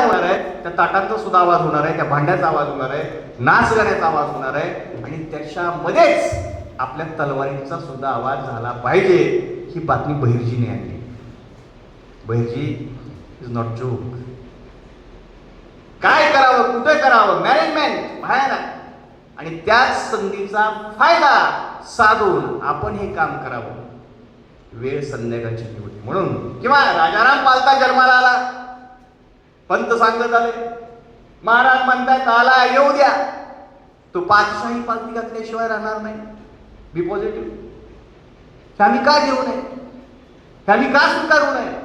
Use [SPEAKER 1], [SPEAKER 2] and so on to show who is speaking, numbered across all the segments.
[SPEAKER 1] होणार आहे, त्या ताटांचा सुद्धा आवाज होणार आहे, त्या भांड्याचा आवाज होणार आहे, नाच गाण्याचा आवाज होणार आहे आणि त्याच्यामध्येच आपल्या तलवारींचा सुद्धा आवाज झाला पाहिजे. ही बातमी बहिर्जीने आणली. Bahirji is not joke. काय करावं, कुठे करावं, मॅनेजमेंट भयानक. आणि त्याच संधीचा फायदा साधून आपण हे काम करावं. वेळ संध्याकाळची होती म्हणून. किंवा राजाराम पालता जन्माला आला, पंत सांगत आले, महाराज म्हणतात आला येऊ द्या. तो पाचशाही पालती घातल्याशिवाय राहणार नाही. बी पॉझिटिव्ह. हे आम्ही का घेऊ नये, हे आम्ही का स्वीकारू नये.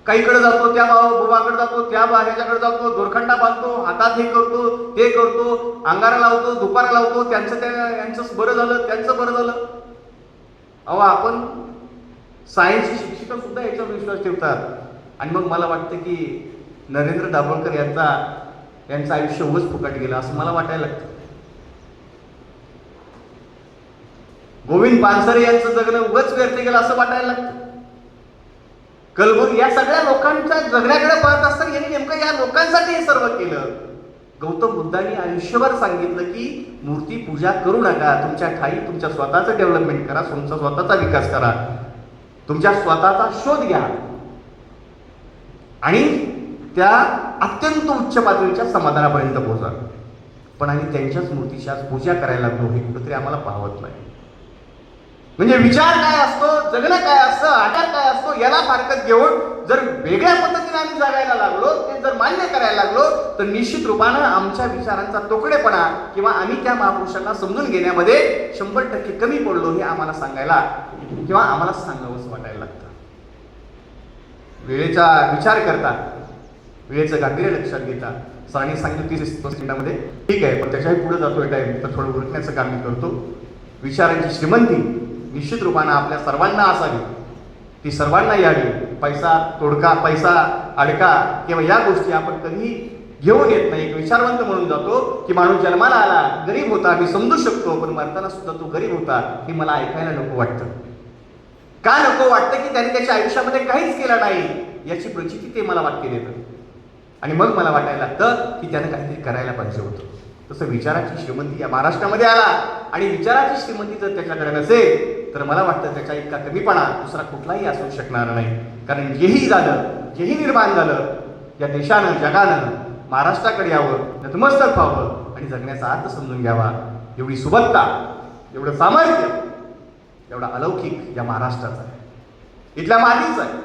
[SPEAKER 1] काहीकडे जातो, त्या बुबाकडे जातो, त्या ह्याच्याकडे जातो, दोरखंडा बांधतो, हातात हे करतो, ते करतो, अंगारा लावतो, दुपारा लावतो, यांचं बरं झालं, त्यांचं बरं झालं. अहो, आपण सायन्सची शिक्षिका सुद्धा याच्यावर विश्वास ठेवतात. आणि मग मला वाटतं की नरेंद्र दाभोळकर यांचं आयुष्य उगाच फुकट गेलं असं मला वाटायला लागतं. गोविंद पानसरे यांचं जगणं उगाच व्यर्थ गेलं असं वाटायला लागतं. कलबुर्गी या सगळ्या लोकांच्या जगण्याकडे पाहत असताना यांनी नेमकं या लोकांसाठी हे सर्व केलं. गौतम बुद्धांनी आयुष्यभर सांगितलं की मूर्ती पूजा करू नका, तुमच्या ठाई तुमच्या स्वतःचं डेव्हलपमेंट करा, तुमचा स्वतःचा विकास करा, तुमच्या स्वतःचा शोध घ्या आणि त्या अत्यंत उच्च पातळीच्या समाधानापर्यंत पोहोचा. पण आम्ही त्यांच्याच मूर्तीची आज पूजा करायला लागलो हे कुठेतरी आम्हाला पाहवत नाही. म्हणजे विचार काय असतो, जगणं काय असतं, आचार काय असतो याला फारकत घेऊन जर वेगळ्या पद्धतीने आम्ही जगायला लागलो, ते जर मान्य करायला लागलो तर निश्चित रूपानं आमच्या विचारांचा तोकडेपणा किंवा आम्ही त्या महापुरुषांना समजून घेण्यामध्ये 100% कमी पडलो हे आम्हाला सांगायला किंवा आम्हाला सांगावंच वाटायला लागतं. वेळेचा विचार करता, वेळेचं गांभीर्य लक्षात घेता सरांनी सांगितलं 30 मिनिटामध्ये ठीक आहे, पण त्याच्याही पुढे जातोय टाईम तर थोडं उरकण्याचं काम मी करतो. विचारांची श्रीमंती निश्चित रूपानं आपल्या सर्वांना असावी, ती सर्वांना यावी. पैसा तोडका, पैसा अडका किंवा या गोष्टी आपण कधी घेऊन येत नाही. एक विचारवंत म्हणून जातो की माणूस जन्माला आला गरीब होता, मी समजू शकतो, पण मरताना सुद्धा तो गरीब होता हे मला ऐकायला नको वाटतं. का नको वाटतं की त्याने त्याच्या आयुष्यामध्ये काहीच केलं नाही याची प्रचिती ते मला वाक्य देतं. आणि मग मला वाटायला लागतं की त्यानं काहीतरी करायला पाहिजे होतं. तसं विचाराची श्रीमंती या महाराष्ट्रामध्ये आला आणि विचाराची श्रीमंती जर त्याच्याकडे नसेल तर मला वाटतं त्याच्या इतका कमीपणा दुसरा कुठलाही असू शकणार नाही. कारण जेही झालं, जेही निर्माण झालं, या देशानं जगानं महाराष्ट्राकडे यावं, नतमस्तक व्हावं आणि जगण्याचा अर्थ समजून घ्यावा. एवढी सुबत्ता, एवढं सामर्थ्य, एवढा अलौकिक या महाराष्ट्राचा आहे, इथल्या मातीचा आहे.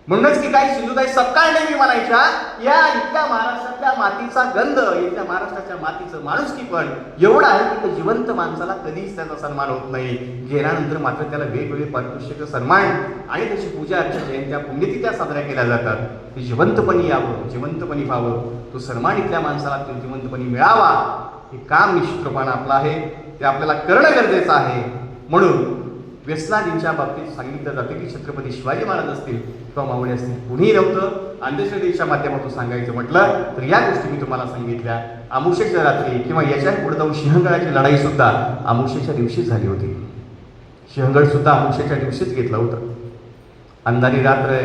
[SPEAKER 1] म्हणूनच की काही सिंधुताई सपकाळ नेहमी म्हणायच्या या इथल्या महाराष्ट्रातल्या मातीचा गंध, इथल्या महाराष्ट्राच्या मातीचं माणुसकी पण एवढं आहे की जिवंत माणसाला कधीच त्याचा सन्मान होत नाही. गेल्यानंतर मात्र त्याला वेगवेगळे पारितोषिक सन्मान आणि त्याची पूजा अर्चा जयंत्या पुण्यतिथ्या साजऱ्या केल्या जातात. ते जिवंतपणी यावं, जिवंतपणी व्हावं, तो सन्मान इथल्या माणसाला जिवंतपणी मिळावा हे काम निश्चित रूपानं आपलं आहे, ते आपल्याला करणं गरजेचं आहे. म्हणून व्यसनादींच्या बाबतीत सांगितलं जातं की छत्रपती शिवाजी महाराज असतील किंवा मावळे असतील कुणीही नव्हतं. अंधश्रद्धेच्या माध्यमातून सांगायचं म्हटलं तर या गोष्टी मी तुम्हाला सांगितल्या. अमावस्येच्या रात्री किंवा याच्या पुढे जाऊन सिंहगडाची लढाई सुद्धा अमावस्येच्या दिवशीच झाली होती. सिंहगड सुद्धा अमावस्येच्या दिवशीच घेतलं होतं. अंधारी रात्र,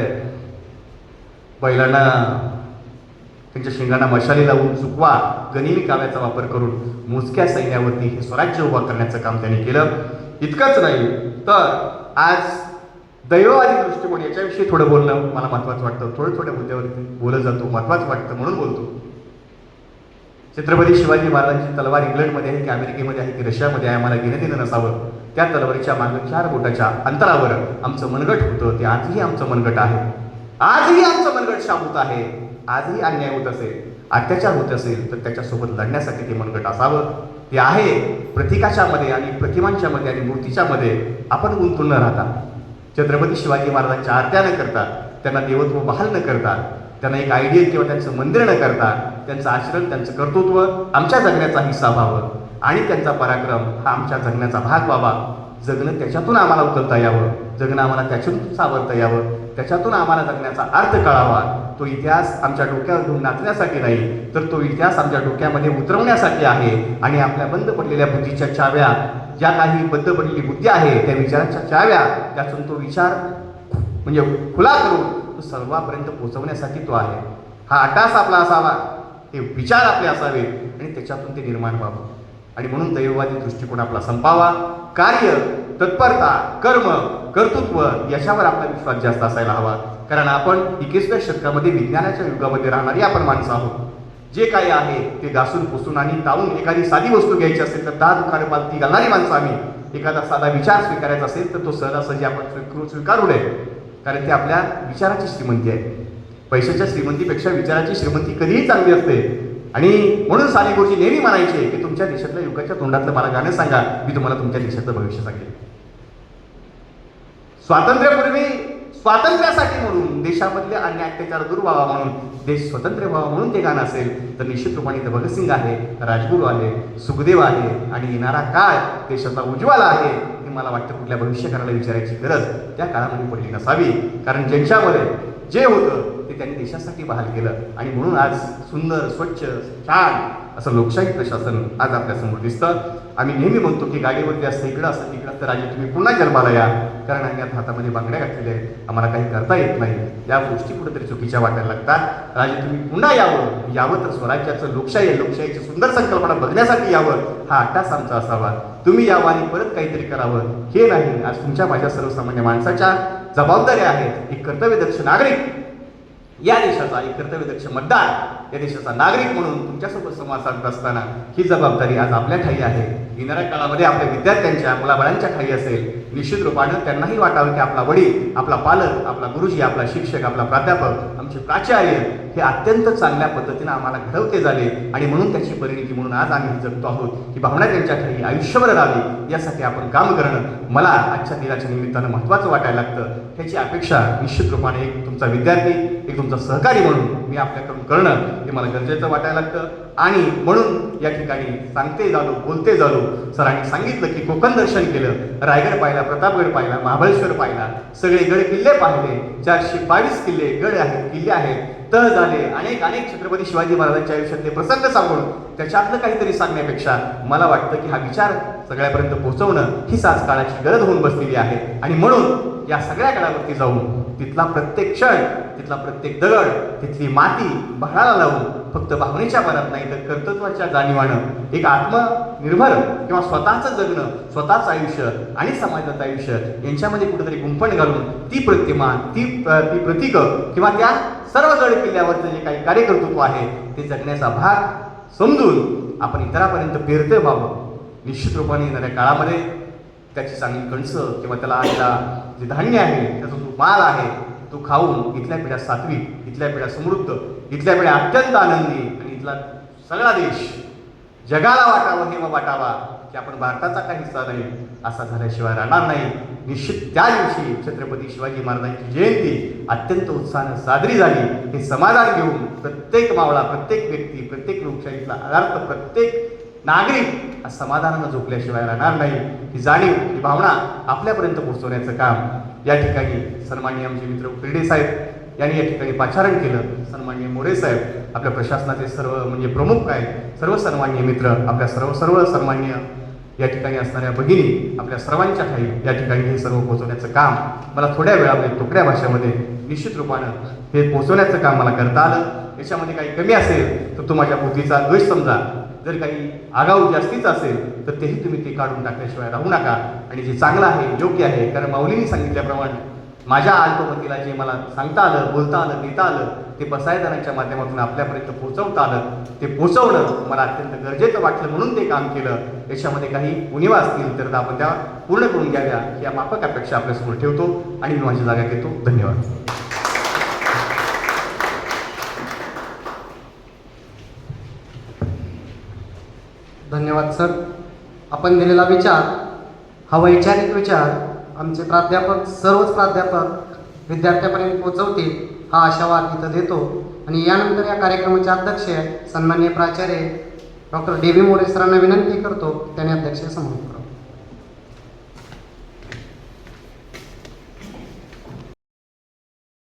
[SPEAKER 1] बैलांना त्यांच्या शिंगांना मशाली लावून चुकवा गनिमी काव्याचा वापर करून मोजक्या सैन्यावरती हे स्वराज्य उभा करण्याचं काम त्यांनी केलं. इतकंच नाही तर आज दैववादी दृष्टिकोन याच्याविषयी थोडं बोलणं मला महत्त्वाचं वाटतं. थोड्या मुद्द्यावरती बोलत जातो, महत्त्वाचं वाटतं म्हणून बोलतो. छत्रपती शिवाजी महाराजांची तलवार इंग्लंडमध्ये आहे की अमेरिकेमध्ये आहे की रशियामध्ये आहे आम्हाला घेणं देणं नसावं. त्या तलवारीच्या मागे 4 बोटाच्या अंतरावर आमचं मनगट होतं. ते आजही आमचं मनगट आहे, आजही आमचं मनगट शाबूत आहे. आजही अन्याय होत असेल, अत्याचार होत असेल तर त्याच्यासोबत लढण्यासाठी ते मनगट असावं. ते आहे प्रतीकाच्या मध्ये आणि प्रतिमांच्या मध्ये आणि मूर्तीच्या मध्ये आपण गुंतून न राहता छत्रपती शिवाजी महाराजांच्या आरत्या न करता, त्यांना देवत्व बहाल न करता, त्यांना एक आयडियल किंवा त्यांचं मंदिर न करता त्यांचं आचरण, त्यांचं कर्तृत्व आमच्या जगण्याचा हिस्सा व्हावं आणि त्यांचा पराक्रम हा आमच्या जगण्याचा भाग व्हावा. जगणं त्याच्यातून आम्हाला उचलता यावं, जगणं आम्हाला त्याच्यातून सावरता यावं, त्याच्यातून आम्हाला जगण्याचा अर्थ कळावा. तो इतिहास आमच्या डोक्यावर घेऊन नाचण्यासाठी नाही तर तो इतिहास आमच्या डोक्यामध्ये उतरवण्यासाठी आहे. आणि आपल्या बंद पडलेल्या बुद्धीच्या चाव्या, ज्या काही बंद पडलेली बुद्धी आहे त्या विचारांच्या चाव्या, त्यातून तो विचार म्हणजे खुला करून तो सर्वांपर्यंत पोहोचवण्यासाठी तो आहे. हा आटास आपला असावा, हे विचार आपले असावेत आणि त्याच्यातून ते निर्माण व्हावं. आणि म्हणून दैववादी दृष्टिकोन आपला संपावा. कार्य, तत्परता, कर्म, कर्तृत्व याच्यावर आपला विश्वास जास्त असायला हवा. कारण आपण 21व्या शतकामध्ये विज्ञानाच्या युगामध्ये राहणारी आपण माणसं आहोत. जे काही आहे ते घासून पुसून आणि तावून एखादी साधी वस्तू घ्यायची असेल तर 10 दुकाने पालती घालणारी माणसं आम्ही. एखादा साधा विचार स्वीकारायचा असेल तर तो सहजासहजी आपण स्वीकारू नये, कारण ते आपल्या विचाराची श्रीमंती आहे. पैशाच्या श्रीमंतीपेक्षा विचाराची श्रीमंती कधीही चांगली असते. आणि म्हणून साने गुरुजी नेहमी म्हणायचे की तुमच्या देशातल्या युगाच्या तोंडातलं मला गाणं सांगा, मी तुम्हाला तुमच्या देशाचं भविष्य सांगेन. स्वातंत्र्यापूर्वी स्वातंत्र्यासाठी म्हणून, देशामधले अन्य अत्याचार दूर व्हावा म्हणून, देश स्वतंत्र व्हावा म्हणून ते गाणं असेल तर निश्चित रूपाने इथं भगतसिंग आहे, राजगुरू आहे, सुखदेव आहे आणि येणारा काळ देशाचा उज्ज्वल आहे. हे मला वाटतं कुठल्या भविष्यकाळाला विचारायची गरज त्या काळामध्ये पडली नसावी. कारण ज्यांच्यामध्ये जे होतं ते त्यांनी देशासाठी बहाल केलं आणि म्हणून आज सुंदर, स्वच्छ, छान असं लोकशाही प्रशासन आज आपल्यासमोर दिसतं. आम्ही नेहमी म्हणतो की गाडीवरती असतं, इकडं असतं, तिकडं असतं, राजे तुम्ही पुन्हा जन्माला या, कारण आम्ही आता हातामध्ये बांगड्या घातलेल्या आहेत, आम्हाला काही करता येत नाही. या गोष्टी कुठेतरी चुकीच्या वाटायला लागतात. राजे तुम्ही पुन्हा यावं तर स्वराज्याचं, लोकशाहीची सुंदर संकल्पना बघण्यासाठी यावं, हा अट्टास आमचा असावा. तुम्ही यावं आणि परत काहीतरी करावं हे नाही. आज तुमच्या माझ्या सर्वसामान्य माणसाच्या जबाबदाऱ्या आहेत. एक कर्तव्यदक्ष नागरिक या देशाचा, एक कर्तव्यदक्ष मतदार या देशाचा नागरिक म्हणून तुमच्यासोबत संवाद साधत असताना ही जबाबदारी आज आपल्या ठाई आहे. येणाऱ्या काळामध्ये आपल्या विद्यार्थ्यांच्या, मुलाबाळांच्या ठाई असेल. निश्चित रूपानं त्यांनाही वाटावं की आपला वडील, आपला पालक, आपला गुरुजी, आपला शिक्षक, आपला प्राध्यापक, आमचे प्राचार्य हे अत्यंत चांगल्या पद्धतीनं आम्हाला घडवते झाले आणि म्हणून त्याची परिणिती म्हणून आज आम्ही जगतो आहोत. की भावना त्यांच्या ठाई आयुष्यभर राहावी यासाठी आपण काम करणं मला आजच्या दिनाच्या निमित्तानं महत्त्वाचं वाटायला लागतं. ह्याची अपेक्षा निश्चित रूपाने एक तुमचा विद्यार्थी, एक तुमचा सहकारी म्हणून मी आपल्याकडून करणं हे मला गरजेचं वाटायला लागतं. आणि म्हणून या ठिकाणी सांगते झालो, बोलते झालो. सरांनी सांगितलं की कोकण दर्शन केलं, रायगड पाहिला, प्रतापगड पाहिला, महाबळेश्वर पाहिला, सगळे गड किल्ले पाहिले. 422 किल्ले गड आहेत, किल्ले आहेत, तह झाले. अनेक छत्रपती शिवाजी महाराजांच्या आयुष्यातले प्रसंग सांगून त्याच्यातलं काहीतरी सांगण्यापेक्षा मला वाटतं की हा विचार सगळ्यापर्यंत पोहोचवणं हीच आज काळाची गरज होऊन बसलेली आहे. आणि म्हणून या सगळ्या गडावरती जाऊन तिथला प्रत्येक क्षण, तिथला प्रत्येक दगड, तिथली माती भाळाला लावून फक्त भावनेच्या भरात नाही तर कर्तृत्वाच्या जाणीवानं एक आत्मनिर्भर किंवा स्वतःचं जगणं, स्वतःचं आयुष्य आणि समाजाचं आयुष्य यांच्यामध्ये कुठेतरी गुंफण घालून ती प्रतिमा, ती प्रतीकं किंवा त्या सर्व गड किल्ल्यावरचं जे काही कार्यकर्तृत्व आहे ते जगण्याचा भाग समजून आपण इतरांपर्यंत पेरते व्हावं. निश्चित रूपाने येणाऱ्या काळामध्ये त्याची चांगली कणसं किंवा त्याला आलेला जे धान्य आहे, त्याचा जो माल आहे तो खाऊन इथल्या पिढ्या सात्विक, इथल्या पिढ्या समृद्ध, इथल्या पिढ्या अत्यंत आनंदी आणि इथला सगळा देश जगाला वाटावा की आपण भारताचा काही हिस्सा नाही असा झाल्याशिवाय राहणार नाही. निश्चित त्या दिवशी छत्रपती शिवाजी महाराजांची जयंती अत्यंत उत्साहानं साजरी झाली हे समाधान घेऊन प्रत्येक मावळा, प्रत्येक व्यक्ती, प्रत्येक लोकशाहीतला अर्थ, प्रत्येक नागरिक समाधानानं झोपल्याशिवाय राहणार नाही. ही जाणीव, ही भावना आपल्यापर्यंत पोहोचवण्याचं काम या ठिकाणी सन्माननीय आमचे मित्र क्रीडे साहेब यांनी या ठिकाणी पाचारण केलं. सन्माननीय मोरे साहेब आपल्या प्रशासनाचे सर्व म्हणजे प्रमुख आहेत, सर्व सन्माननीय मित्र, आपल्या सर्व सन्माननीय या ठिकाणी असणाऱ्या भगिनी, आपल्या सर्वांच्या ठाई या ठिकाणी हे सर्व पोहोचवण्याचं काम मला थोड्या वेळामध्ये तोकड्या भाषेमध्ये निश्चित रूपानं हे पोहोचवण्याचं काम मला करता आलं. याच्यामध्ये काही कमी असेल तर तो माझ्या बुद्धीचा द्वेष समजा, जर काही आगाऊ जास्तीचं असेल तर तेही तुम्ही ते काढून टाकल्याशिवाय राहू नका. आणि जे चांगलं आहे, योग्य आहे, कारण माऊलींनी सांगितल्याप्रमाणे माझ्या अल्पमतीला जे मला सांगता आलं, बोलता आलं, देता आलं ते बसायदारांच्या माध्यमातून आपल्यापर्यंत पोहोचवता आलं, ते पोहोचवणं मला अत्यंत गरजेचं वाटलं म्हणून ते काम केलं. याच्यामध्ये काही उणिवा असतील तर आपण त्या पूर्ण करून घ्याव्या या माफक अपेक्षा आपल्यासमोर ठेवतो आणि मी माझी जागा घेतो. धन्यवाद.
[SPEAKER 2] धन्यवाद सर. आपण दिलेला विचार, हा वैचारिक विचार आमचे प्राध्यापक, सर्वच प्राध्यापक विद्यार्थ्यापर्यंत पोहोचवतील हा आशावाद इथं देतो. आणि यानंतर या कार्यक्रमाचे अध्यक्ष सन्माननीय प्राचार्य डॉक्टर डी.व्ही. मोरे सरांना विनंती करतो त्याने अध्यक्ष समारोप करावा.